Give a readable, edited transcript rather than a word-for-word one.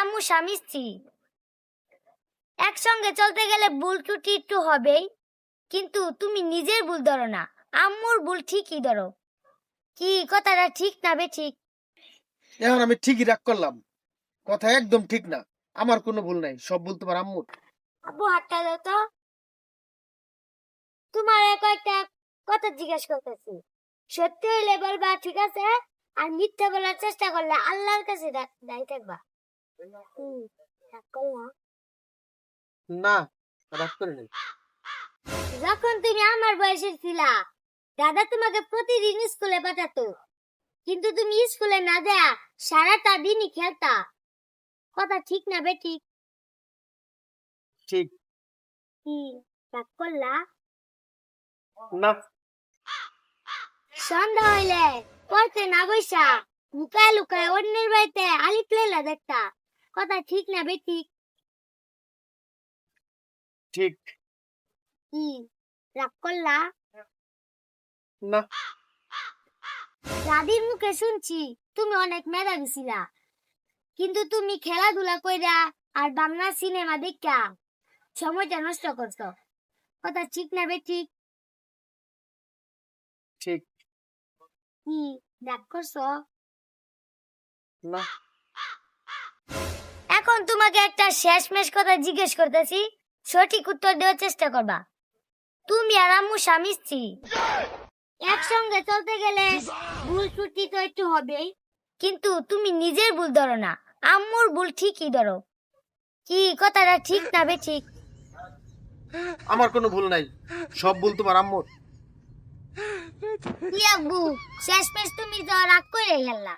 আম্মু স্বামী স্ত্রী, একসঙ্গে চলতে গেলে ভুল ত্রুটি একটু হবেই, কিন্তু তুমি নিজের ভুল ধরো না, আম্মুর ভুল ঠিকই ধরো। কি কথাটা ঠিক না বেঠিক? এখন আমি ঠিকই রাগ করলাম, কথা একদম ঠিক না। আমার কোনো ভুল নাই, সব ভুল তোমার আম্মুর। আব্বু হাতটা দাও তো। তোমার কয়েকটা কথা জিজ্ঞেস করতেছি, সত্যি হইলে বলবা, ঠিক আছে? আর মিথ্যা বলার চেষ্টা করলে আল্লাহর কাছে দায়ী থাকবা। রাগ করলা? না, রাগ করে নাই। যখন তুমি আমার বয়সের ছিলা, দাদা তোমাকে প্রতিদিন স্কুলে পাঠাতো, কিন্তু তুমি স্কুলে না দেয়া সারাটা দিনই খেলতা। কথা ঠিক না বেঠিক? ঠিক। কি রাগ করলা? না। সন্ধ্যা হইলে পড়তে না বইসা লুকায় লুকায় অন্যের বাড়িতে আলিফ লেলা দেখতা। কথা ঠিক না বেঠিক? ঠিক। কি রাগ করলা? না। দাদির মুখে শুনছি তুমি অনেক মেধাবী ছিলা, কিন্তু তুমি খেলাধুলা কইরা আর বাংলা সিনেমা দেখা সময়টা নষ্ট করছো। কথা ঠিক না বেঠিক? ঠিক। কি রাগ করছো? না। এখন তোমাকে একটা শেষমেশ কথা জিজ্ঞেস করতেছি, সঠিক উত্তর দেওয়ার চেষ্টা করবা। তুমি আর আম্মু স্বামী স্ত্রী, একসঙ্গে চলতে গেলে ভুল ত্রুটি তো একটু হবেই, কিন্তু তুমি নিজের ভুল ধরো না, আম্মুর ভুল ঠিকই ধরো। কি কথাটা ঠিক না বেঠিক? আমার কোনো ভুল নাই, সব ভুল তোমার আম্মুর। কি আব্বু, শেষমেশ তুমি তো রাগ করে গেলা।